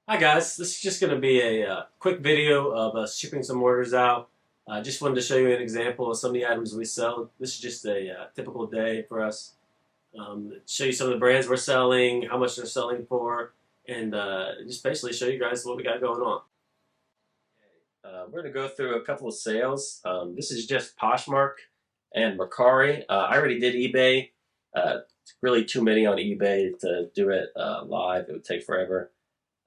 Hi guys, this is just going to be a quick video of us shipping some orders out. Just wanted to show you an example of some of the items we sell. This is just a typical day for us. Show you some of the brands we're selling, how much they're selling for, and just basically show you guys what we got going on. We're going to go through a couple of sales. This is just Poshmark and Mercari. I already did eBay. It's really too many on eBay to do it live. It would take forever.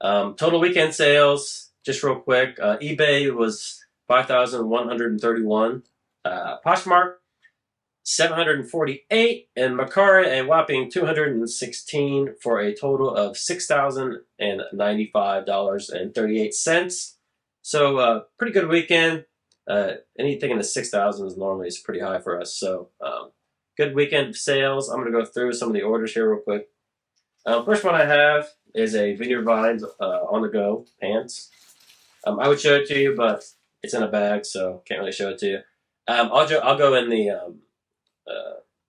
Total weekend sales, just real quick. eBay was 5,131. Poshmark 748, and Mercari a whopping 216 for a total of $6,095.38. So pretty good weekend. Anything in the 6,000 is normally pretty high for us. So good weekend sales. I'm gonna go through some of the orders here real quick. First one I have is a Vineyard Vines on the go pants. I would show it to you, but it's in a bag, so can't really show it to you. I'll go in the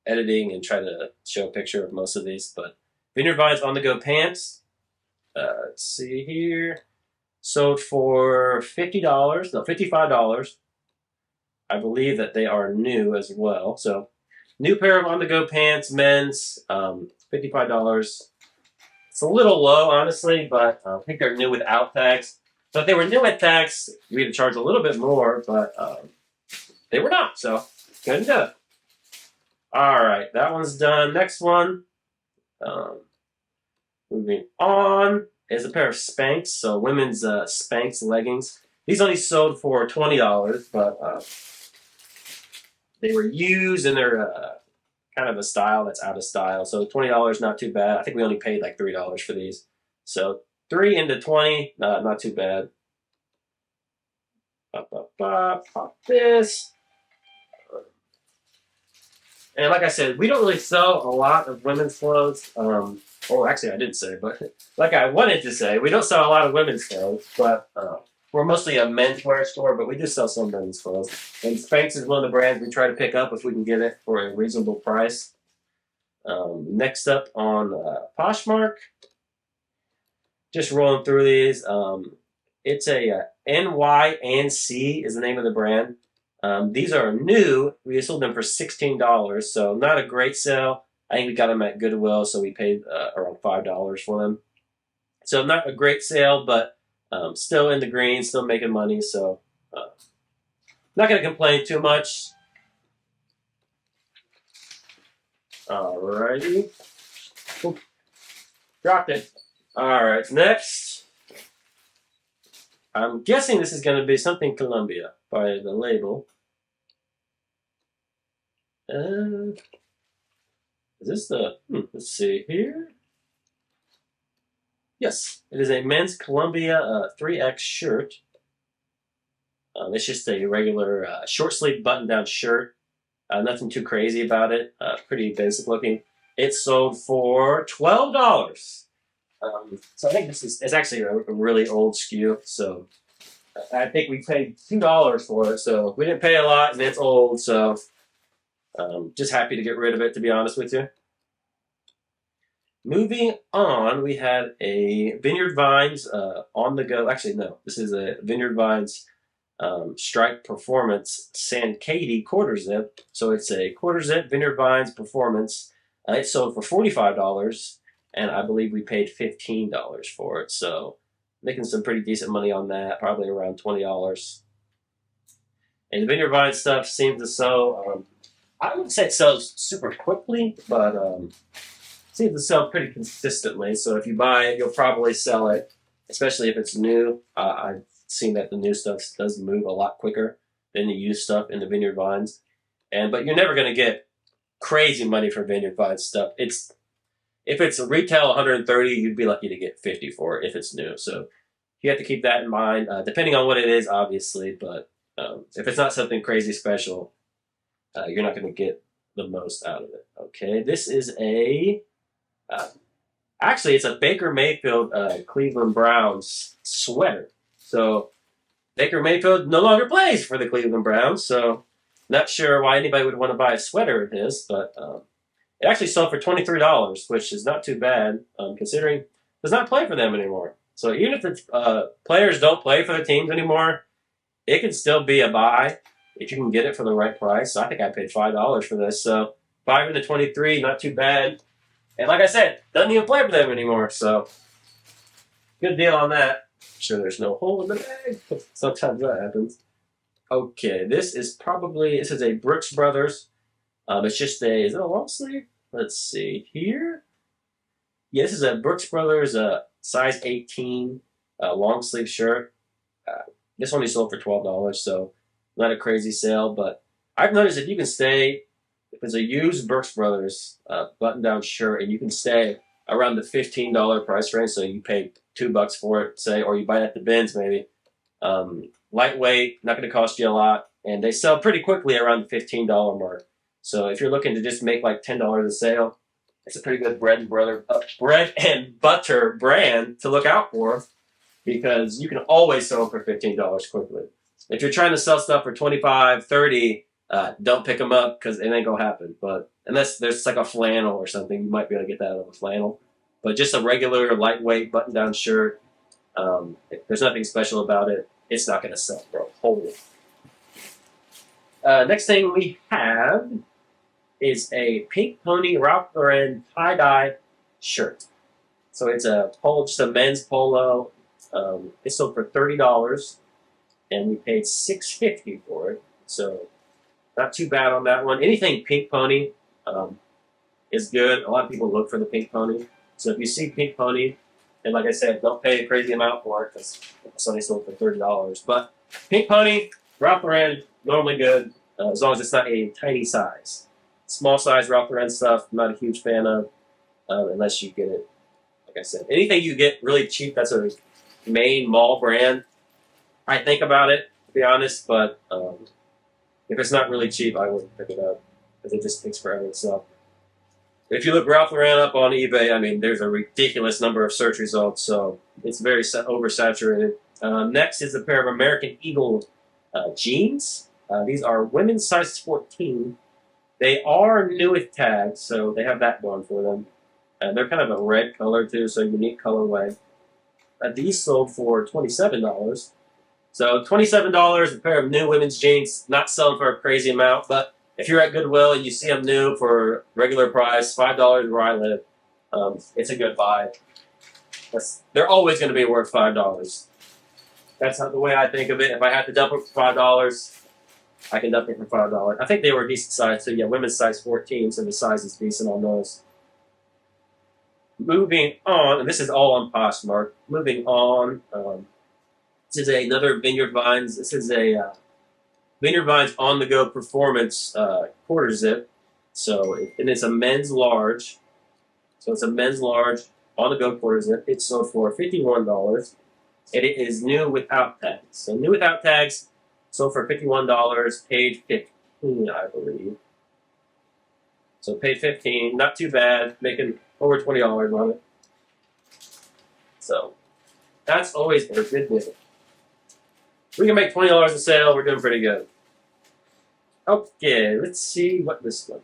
editing and try to show a picture of most of these. But Vineyard Vines on the go pants. Let's see here. Sold for $50. No, $55. I believe that they are new as well. So new pair of on the go pants, men's, $55. It's a little low, honestly, but I think they're new without tax. So if they were new with tax, we'd have charged a little bit more, but they were not, so couldn't do it. All right, that one's done. Next one, moving on, is a pair of Spanx, so women's Spanx leggings. These only sold for $20, but they were used and they're kind of a style that's out of style. So $20, not too bad. I think we only paid like $3 for these. So 3 into 20, not too bad. Pop this. And like I said, we don't really sell a lot of women's clothes. Well, actually, I didn't say, but like I wanted to say, we don't sell a lot of women's clothes, but we're mostly a menswear store, but we do sell some men's clothes. And Spanx is one of the brands we try to pick up if we can get it for a reasonable price. Next up on Poshmark, just rolling through these. It's a NY and C is the name of the brand. These are new. We sold them for $16, so not a great sale. I think we got them at Goodwill, so we paid around $5 for them. So not a great sale, but still in the green, still making money. So not going to complain too much. Alrighty. Oop. Dropped it. Alright, next. I'm guessing this is going to be something Columbia by the label. Is this the, let's see here. Yes, it is a men's Columbia 3X shirt. It's just a regular short sleeve button down shirt. Nothing too crazy about it. Pretty basic looking. It sold for $12. So I think it's actually a really old SKU. So I think we paid $2 for it. So we didn't pay a lot, and it's old. So just happy to get rid of it, to be honest with you. Moving on, we had a Vineyard Vines on the go. Actually, no, this is a Vineyard Vines Strike Performance Sankaty quarter zip. So it's a quarter zip Vineyard Vines Performance. It sold for $45, and I believe we paid $15 for it. So making some pretty decent money on that, probably around $20. And the Vineyard Vines stuff seems to sell. I wouldn't say it sells super quickly, but seems to sell pretty consistently. So if you buy it, you'll probably sell it, especially if it's new. I've seen that the new stuff does move a lot quicker than the used stuff in the Vineyard Vines. But you're never going to get crazy money for Vineyard Vines stuff. If it's retail 130, you'd be lucky to get 50 for it if it's new. So you have to keep that in mind, depending on what it is, obviously. But if it's not something crazy special, you're not going to get the most out of it. Okay, this is actually, it's a Baker Mayfield Cleveland Browns sweater. So Baker Mayfield no longer plays for the Cleveland Browns, so not sure why anybody would want to buy a sweater of his, but it actually sold for $23, which is not too bad, considering he does not play for them anymore. So even if the players don't play for the teams anymore, it can still be a buy if you can get it for the right price. So I think I paid $5 for this. So 5 into 23, not too bad. And like I said, doesn't even play for them anymore. So good deal on that. Sure, there's no hole in the bag. Sometimes that happens. Okay, this is a Brooks Brothers. It's just is it a long sleeve? Let's see here. Yeah, this is a Brooks Brothers size 18 long sleeve shirt. This only sold for $12, so not a crazy sale. But I've noticed if you can stay, if it's a used Brooks Brothers button down shirt, and you can stay around the $15 price range, so you pay $2 for it, say, or you buy it at the bins maybe. Lightweight, not going to cost you a lot, and they sell pretty quickly around the $15 mark. So if you're looking to just make like $10 a sale, it's a pretty good bread and butter brand to look out for because you can always sell them for $15 quickly. If you're trying to sell stuff for 25, 30, don't pick them up because it ain't gonna happen. But unless there's like a flannel or something, you might be able to get that out of a flannel. But just a regular lightweight button-down shirt, if there's nothing special about it, it's not gonna sell for a whole. Next thing we have is a pink pony Ralph Lauren tie-dye shirt. So it's just a men's polo. It sold for $30, and we paid $6.50 for it. So not too bad on that one. Anything pink pony is good. A lot of people look for the pink pony. So if you see pink pony, and like I said, don't pay a crazy amount for it because it's only sold for $30. But pink pony, Ralph Lauren, normally good as long as it's not a tiny size. Small size Ralph Lauren stuff, I'm not a huge fan of unless you get it. Like I said, anything you get really cheap that's a main mall brand, I think about it, to be honest. But if it's not really cheap, I wouldn't pick it up because it just takes forever to sell. If you look Ralph Lauren up on eBay, I mean, there's a ridiculous number of search results, so it's very oversaturated. Next is a pair of American Eagle jeans. These are women's size 14. They are new with tags, so they have that going for them. They're kind of a red color, too, so unique colorway. These sold for $27. So $27, a pair of new women's jeans, not selling for a crazy amount, but if you're at Goodwill and you see them new for regular price, $5 where I live, it's a good buy. They're always going to be worth $5. That's not the way I think of it. If I had to dump it for $5, I can dump it for $5. I think they were a decent size, so yeah, women's size 14, so the size is decent on those. Moving on, and this is all on Poshmark. Moving on, this is another Vineyard Vines. This is a Vineyard Vines on-the-go performance quarter zip. So it's a men's large. So it's a men's large on-the-go quarter zip. It sold for $51, and it is new without tags. So new without tags, sold for $51. Paid $15, I believe. So paid $15, not too bad, making over $20 on it. So that's always a good deal. We can make $20 a sale. We're doing pretty good. Okay, let's see what this one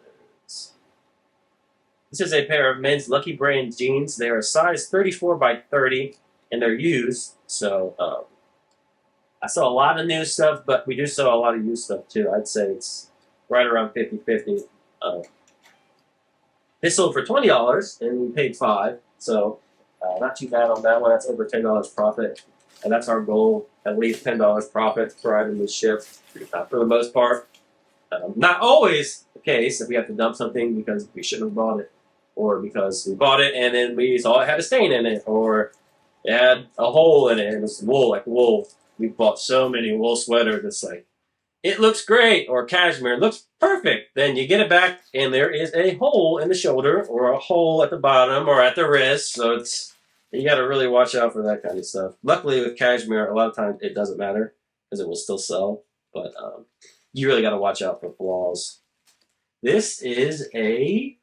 is. This is a pair of men's Lucky Brand jeans. They are size 34 by 30, and they're used. So I sell a lot of new stuff, but we do sell a lot of used stuff too. I'd say it's right around 50-50. This sold for $20, and we paid $5. So not too bad on that one. That's over $10 profit, and that's our goal. At least $10 profit per item we ship, for the most part. Not always the case if we have to dump something because we shouldn't have bought it, or because we bought it and then we saw it had a stain in it, or it had a hole in it and it was wool, like wool. We bought so many wool sweaters. It's like, it looks great, or cashmere, it looks perfect. Then you get it back and there is a hole in the shoulder, or a hole at the bottom, or at the wrist. So you got to really watch out for that kind of stuff. Luckily with cashmere, a lot of times it doesn't matter because it will still sell. But you really got to watch out for flaws. This is a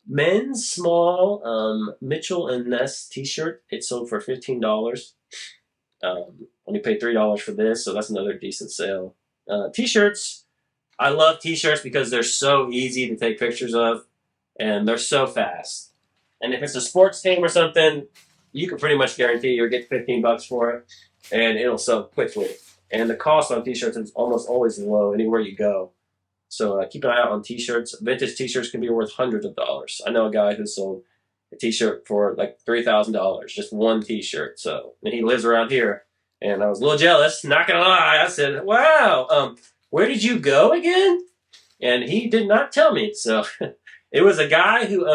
men's small Mitchell and Ness t-shirt. It sold for $15. Only paid $3 for this, so that's another decent sale. T-shirts, I love t-shirts because they're so easy to take pictures of, and they're so fast. And if it's a sports team or something, you can pretty much guarantee you'll get 15 bucks for it, and it'll sell quickly. And the cost on t-shirts is almost always low anywhere you go. So keep an eye out on t-shirts. Vintage t-shirts can be worth hundreds of dollars. I know a guy who sold a t-shirt for like $3,000, just one t-shirt. So, and he lives around here, and I was a little jealous. Not gonna lie, I said, "Wow, where did you go again?" And he did not tell me. So it was a guy who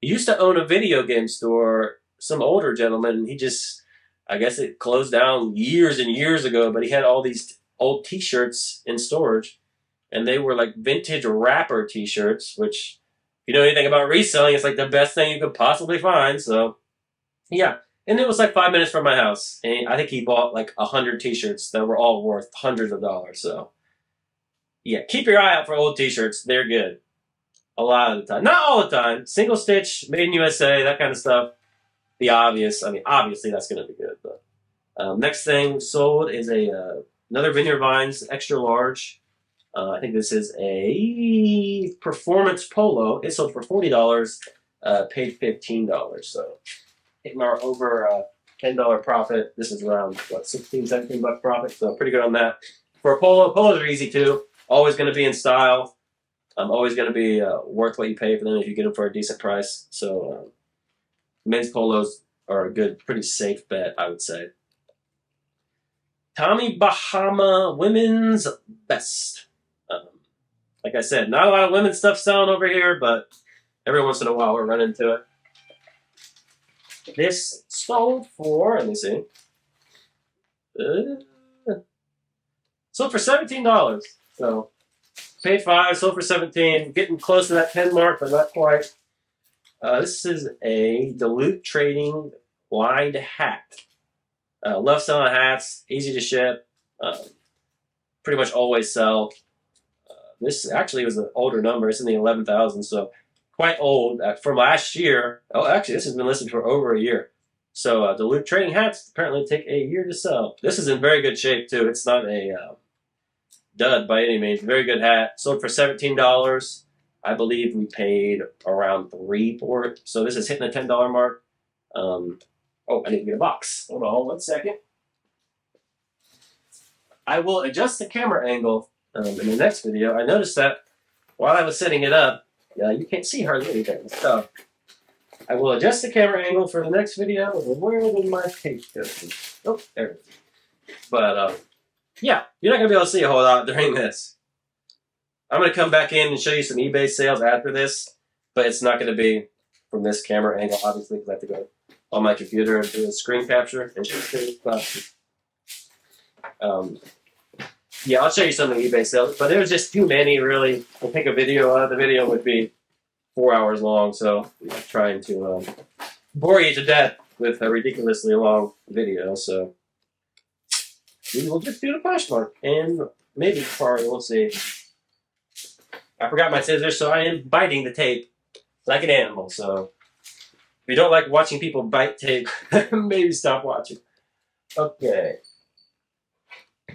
he used to own a video game store, some older gentleman, and he just, I guess it closed down years and years ago, but he had all these old t-shirts in storage, and they were like vintage rapper t-shirts, which, if you know anything about reselling, it's like the best thing you could possibly find. So, yeah. And it was like 5 minutes from my house. And I think he bought like 100 t-shirts that were all worth hundreds of dollars. So, yeah, keep your eye out for old t-shirts. They're good. A lot of the time. Not all the time. Single stitch, made in USA, that kind of stuff. The obvious. I mean, obviously that's going to be good. But next thing sold is another Vineyard Vines extra large. I think this is a performance polo. It sold for $40. Paid $15. So hitting our over $10 profit. This is around what, 16, 17 bucks profit. So pretty good on that. For a polo, polos are easy too. Always going to be in style. Always going to be worth what you pay for them if you get them for a decent price. So men's polos are a good, pretty safe bet, I would say. Tommy Bahama Women's Best. Like I said, not a lot of women's stuff selling over here, but every once in a while we're running into it. This sold for, let me see, sold for $17. So paid $5, sold for $17. Getting close to that 10 mark, but not quite. This is a Duluth Trading lined hat. Love selling hats, easy to ship. Pretty much always sell. This actually was an older number. It's in the 11,000, so quite old. From last year. Oh, actually, this has been listed for over a year. So Duluth Trading hats apparently take a year to sell. This is in very good shape too. It's not a dud by any means. Very good hat. Sold for $17. I believe we paid around $3 for it. So this is hitting the $10 mark. Oh, I need to get a box. Hold on 1 second. I will adjust the camera angle in the next video. I noticed that while I was setting it up, you can't see hardly anything. So I will adjust the camera angle for the next video. Where did my page go? Oh, there it is. But yeah, you're not going to be able to see a whole lot during this. I'm going to come back in and show you some eBay sales after this, but it's not going to be from this camera angle, obviously, because I have to go on my computer and do a screen capture and show you stuff. Yeah, I'll show you some of the eBay sales, but there's just too many, really, to take a video of. The video would be 4 hours long, so I'm not trying to bore you to death with a ridiculously long video, so we will just do the Poshmark, and maybe Safari, we'll see. I forgot my scissors, so I am biting the tape like an animal, so if you don't like watching people bite tape, maybe stop watching. Okay.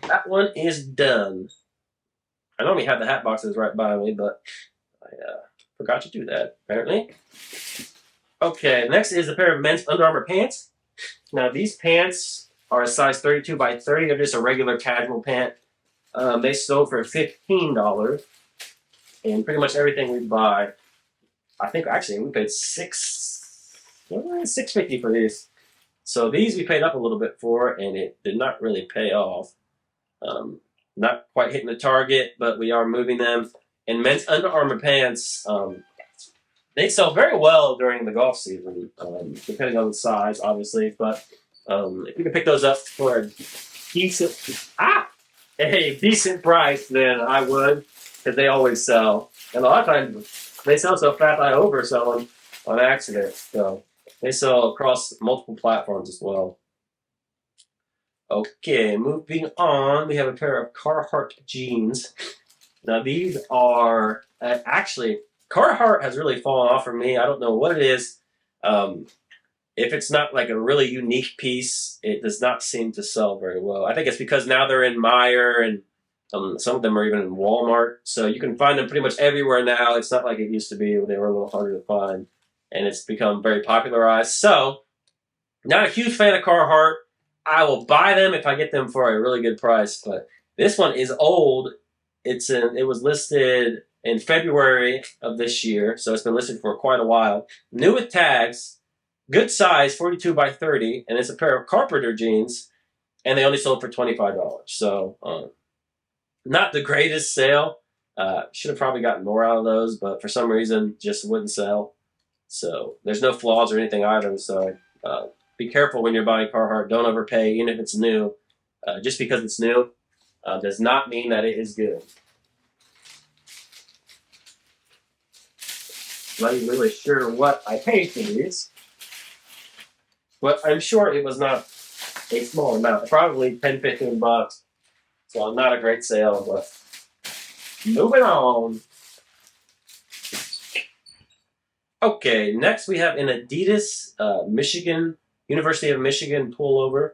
That one is done. I normally have the hat boxes right by me, but I forgot to do that, apparently. Okay, next is a pair of men's Under Armour pants. Now, these pants are a size 32 by 30. They're just a regular casual pant. They sold for $15. And pretty much everything we buy, I think actually we paid $6.50 for these. So these we paid up a little bit for, and it did not really pay off. Not quite hitting the target, but we are moving them. And men's Under Armour pants, they sell very well during the golf season, depending on the size, obviously. But if you can pick those up for a decent price, then I would, because they always sell. And a lot of times they sell so fast I oversell them on accident. So they sell across multiple platforms as well. Okay, moving on, we have a pair of Carhartt jeans. Now these are, actually, Carhartt has really fallen off for me. I don't know what it is. If it's not like a really unique piece, it does not seem to sell very well. I think it's because now they're in Meijer, and some of them are even in Walmart. So you can find them pretty much everywhere now. It's not like it used to be when they were a little harder to find. And it's become very popularized. So Not a huge fan of Carhartt. I will buy them if I get them for a really good price, but this one is old. It was listed in February of this year, so it's been listed for quite a while. New with tags, good size, 42 by 30, and it's a pair of carpenter jeans, and they only sold for $25. So not the greatest sale. Should have probably gotten more out of those, but for some reason, just wouldn't sell. So there's no flaws or anything either. So be careful when you're buying Carhartt. Don't overpay, even if it's new. Just because it's new does not mean that it is good. Not even really sure what I paid for these, but I'm sure it was not a small amount. Probably 10, 15 bucks. So not a great sale, but moving on. Okay, next we have an Adidas Michigan, University of Michigan pullover.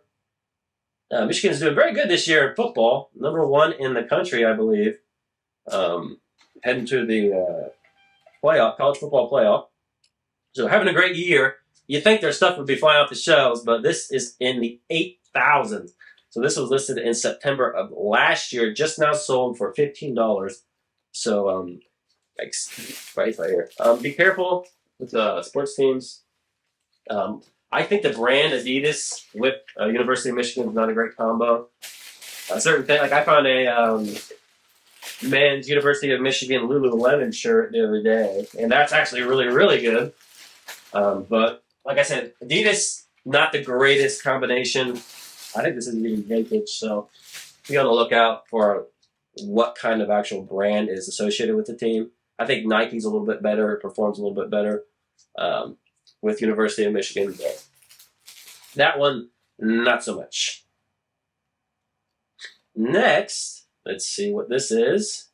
Michigan is doing very good this year in football. #1 in the country, I believe. Heading to the playoff, college football playoff. So having a great year. You think their stuff would be flying off the shelves, but this is in the 8,000s. So this was listed in September of last year, just now sold for $15. So right here. Be careful with sports teams. I think the brand Adidas with University of Michigan is not a great combo. A certain thing, like I found a men's University of Michigan Lululemon shirt the other day, and that's actually really, really good. But like I said, Adidas, not the greatest combination. I think this is even vintage, so be on the lookout for what kind of actual brand is associated with the team. I think Nike's a little bit better, it performs a little bit better with University of Michigan. But that one, not so much. Next, let's see what this is.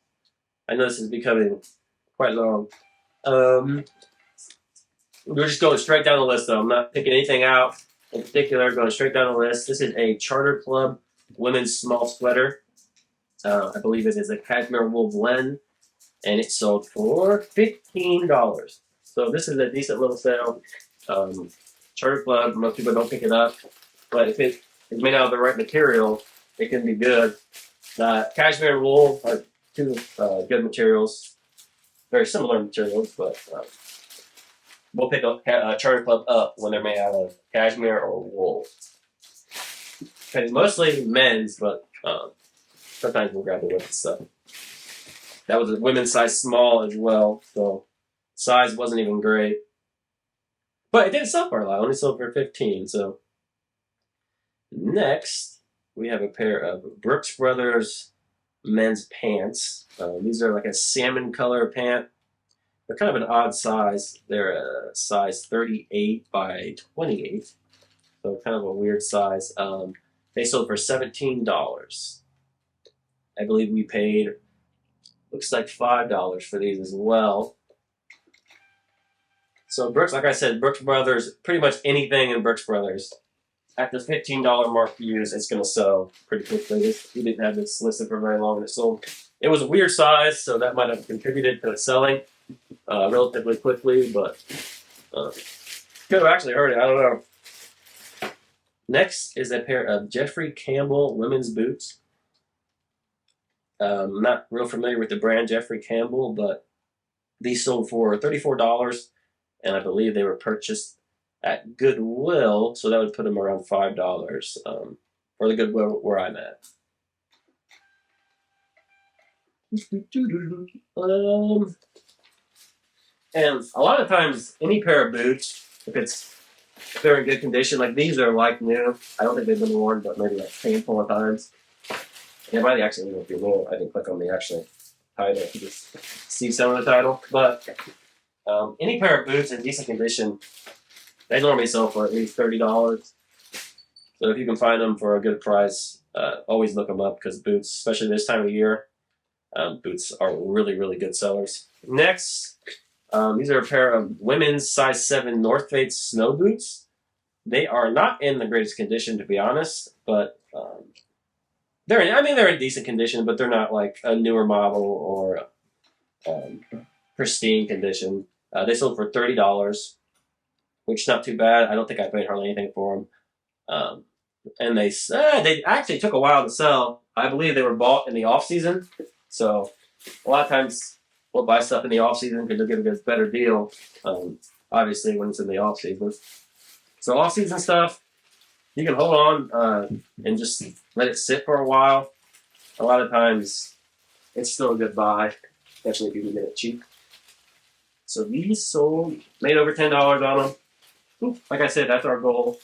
I know this is becoming quite long. We're just going straight down the list, though. I'm not picking anything out in particular. Going straight down the list. This is a Charter Club women's small sweater. I believe it is a cashmere wool blend, and it sold for $15. So this is a decent little sale. Charter Club, most people don't pick it up, but if it's made out of the right material, it can be good. Cashmere and wool are two good materials, very similar materials, but we'll pick up Charter Club up when they're made out of cashmere or wool. And mostly men's, but sometimes we'll grab the women's stuff. That was a women's size small as well, so size wasn't even great. But it didn't sell for a lot. It only sold for 15. So next, we have a pair of Brooks Brothers men's pants. These are like a salmon color pant. They're kind of an odd size. They're a size 38 by 28. So kind of a weird size. They sold for $17. I believe we paid, looks like $5 for these as well. So Brooks, like I said, Brooks Brothers, pretty much anything in Brooks Brothers, at the $15 mark you use, it's going to sell pretty quickly. We didn't have this listed for very long, and it sold. It was a weird size, so that might have contributed to it selling relatively quickly, but could have actually hurt it. I don't know. Next is a pair of Jeffrey Campbell women's boots. I'm not real familiar with the brand Jeffrey Campbell, but these sold for $34, and I believe they were purchased at Goodwill, so that would put them around $5 for the Goodwill where I'm at. And a lot of times, any pair of boots, if they're in good condition, like these are like new. I don't think they've been worn, but maybe like a handful of times. It might actually be new. I didn't click on the actual title to just see some of the title. But any pair of boots in decent condition, they normally sell for at least $30. So if you can find them for a good price, always look them up because boots, especially this time of year, boots are really, really good sellers. Next, these are a pair of women's size 7 North Face snow boots. They are not in the greatest condition, to be honest, but they're in decent condition, but they're not like a newer model or pristine condition. They sold for $30. which is not too bad. I don't think I paid hardly anything for them. And they actually took a while to sell. I believe they were bought in the off season, so a lot of times we'll buy stuff in the off season because they'll get a better deal. Obviously, when it's in the off season. So off season stuff, you can hold on and just let it sit for a while. A lot of times, it's still a good buy, especially if you can get it cheap. So these sold, made over $10 on them. Ooh, like I said, that's our goal.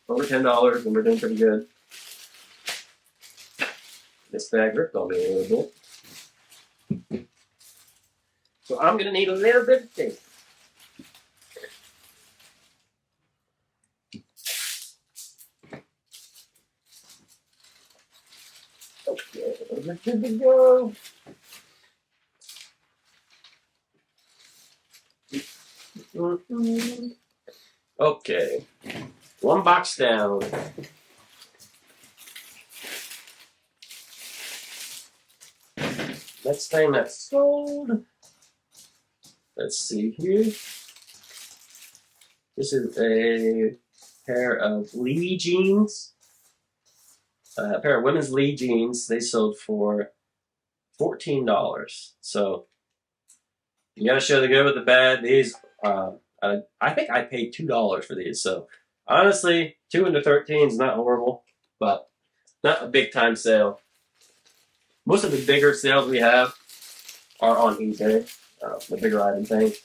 Over $10, and we're doing pretty good. This bag ripped on me a little bit. So I'm going to need a little bit of tape. Okay, we're good to go. Okay, one box down. Next thing that's sold. Let's see here. This is a pair of Lee jeans. A pair of women's Lee jeans. They sold for $14. So you got to show the good with the bad. These, I think I paid $2 for these. So honestly, 2 into 13 is not horrible, but not a big time sale. Most of the bigger sales we have are on eBay, the bigger item things.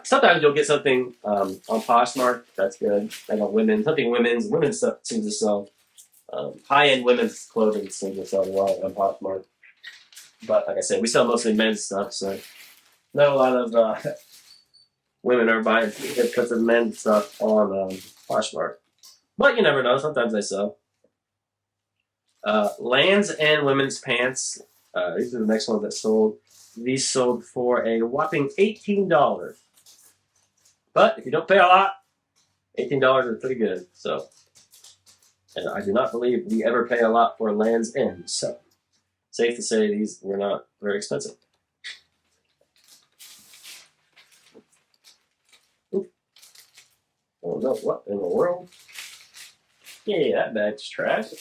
Sometimes you'll get something on Poshmark. That's good. I got women's stuff seems to sell. High-end women's clothing seems to sell a lot on Poshmark. But like I said, we sell mostly men's stuff, so not a lot of women are buying because of men's stuff on Poshmark. But you never know. Sometimes they sell. Lands and women's pants. These are the next ones that sold. These sold for a whopping $18. But if you don't pay a lot, $18 is pretty good. So, and I do not believe we ever pay a lot for Lands End. So, safe to say these were not very expensive. Ooh. Oh no, what in the world? Yeah, that bag's trash.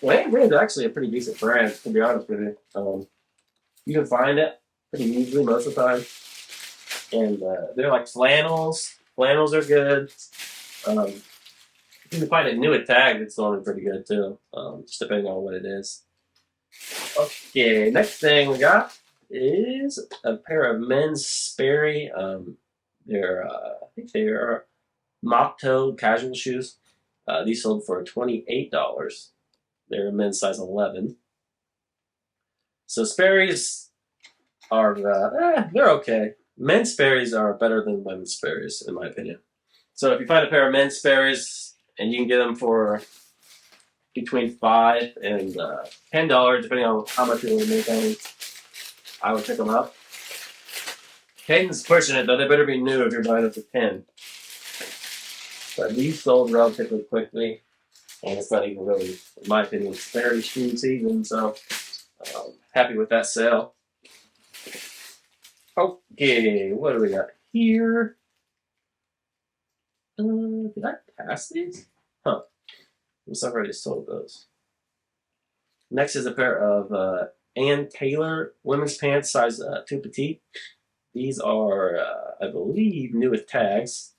Land is actually a pretty decent brand, to be honest with you. You can find it pretty easily most of the time. And they're like flannels. Flannels are good. You can find it new at tag. It's only pretty good too, just depending on what it is. Okay, next thing we got is a pair of men's Sperry. I think they are mock-toe casual shoes. These sold for $28. They're men's size 11. So Sperry's are they're okay. Men's Sperry's are better than women's Sperry's, in my opinion. So if you find a pair of men's Sperry's and you can get them for between $5 and $10, depending on how much you want to make on them, I would pick them up. Caden's pushing it, though. They better be new if you're buying them for $10. But these sold relatively quickly, and it's not even really, in my opinion, Sperry shoe season, so happy with that sale. Okay, what do we got here? Did I pass these? Huh. I've already sold those. Next is a pair of Ann Taylor women's pants, size 2 petite. These are, I believe, new with tags.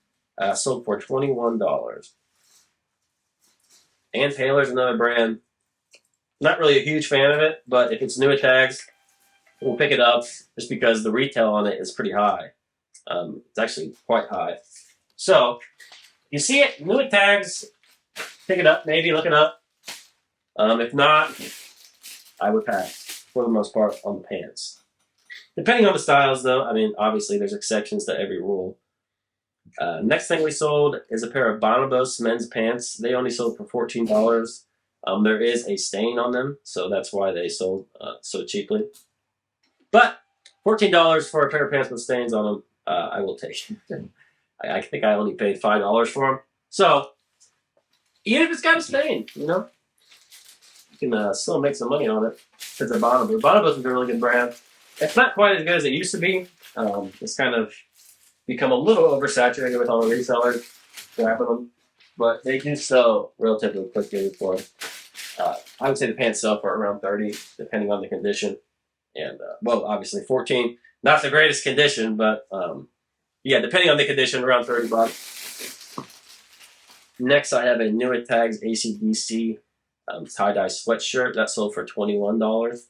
Sold for $21. Ann Taylor's another brand. Not really a huge fan of it, but if it's new with tags, we'll pick it up just because the retail on it is pretty high. It's actually quite high. So, you see it, new with tags, pick it up, maybe look it up. If not, I would pass for the most part on the pants. Depending on the styles, though, I mean, obviously there's exceptions to every rule. Next thing we sold is a pair of Bonobos men's pants. They only sold for $14. There is a stain on them, so that's why they sold so cheaply. But $14 for a pair of pants with stains on them, I will take. I think I only paid $5 for them. So, even if it's got a stain, you know. can still make some money on it. It's a Bonobo. Bonobo's is a really good brand. It's not quite as good as it used to be. It's kind of become a little oversaturated with all the resellers grabbing them, but they do sell relatively quickly for. I would say the pants sell for around 30, depending on the condition. And well, obviously 14, not the greatest condition, but yeah, depending on the condition, around $30. Next, I have a Newitt Tags ACDC tie-dye sweatshirt that sold for $21.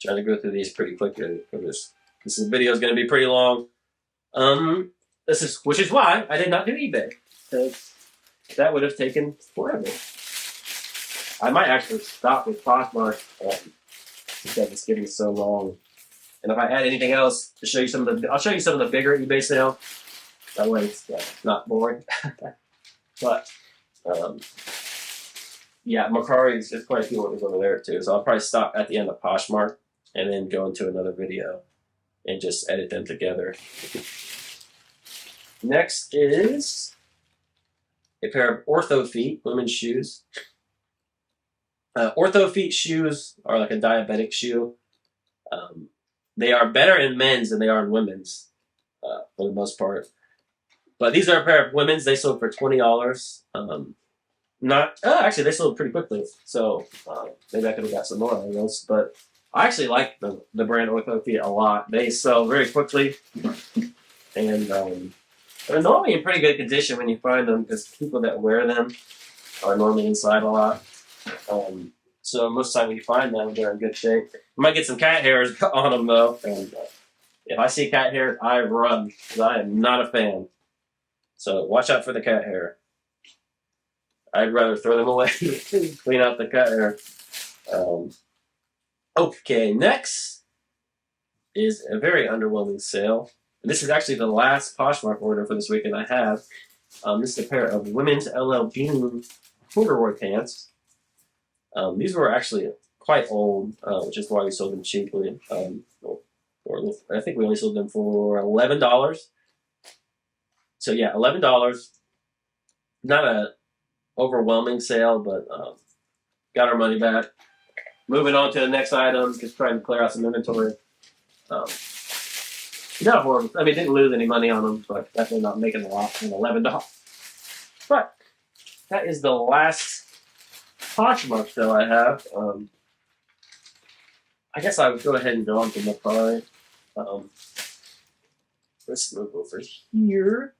Trying to go through these pretty quickly because this video is going to be pretty long. Which is why I did not do eBay, because that would have taken forever. I might actually stop with Poshmark because it's getting so long. And if I add anything else to show you I'll show you some of the bigger eBay sales. That way it's not boring. But yeah, Mercari's, there's quite a few orders over there too. So I'll probably stop at the end of Poshmark and then go into another video and just edit them together. Next is a pair of Ortho Feet women's shoes. Ortho Feet shoes are like a diabetic shoe. They are better in men's than they are in women's, for the most part. But these are a pair of women's. They sold for $20. Actually, they sold pretty quickly. So maybe I could have got some more of those. But I actually like the brand Ortho Feet a lot. They sell very quickly, and they're normally in pretty good condition when you find them, because people that wear them are normally inside a lot. So most of the time when you find them, they're in good shape. You might get some cat hairs on them though, and if I see cat hairs, I run, because I am not a fan. So watch out for the cat hair. I'd rather throw them away than clean out the cat hair. Okay, next is a very underwhelming sale. And this is actually the last Poshmark order for this weekend I have. This is a pair of women's LL Bean corduroy pants. These were actually quite old, which is why we sold them cheaply. I think we only sold them for $11. So yeah, $11. Not a overwhelming sale, but got our money back. Moving on to the next item, just trying to clear out some inventory. Not horrible. I mean, didn't lose any money on them, but definitely not making a lot on $11. But that is the last Poshmark sale I have. I guess I would go ahead and go on to Mercari. Let's move over here.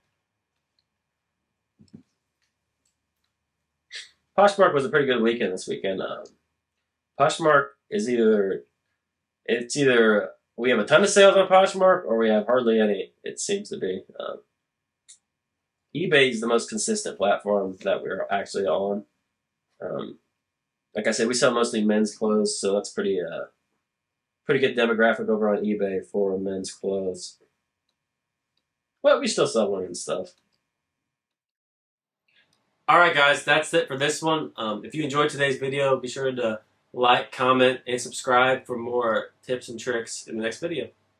Poshmark was a pretty good weekend this weekend. Poshmark is either we have a ton of sales on Poshmark or we have hardly any, it seems to be. eBay is the most consistent platform that we're actually on. Like I said, we sell mostly men's clothes, so that's pretty good demographic over on eBay for men's clothes. But we still sell women's stuff. Alright guys, that's it for this one. If you enjoyed today's video, be sure to like, comment, and subscribe for more tips and tricks in the next video.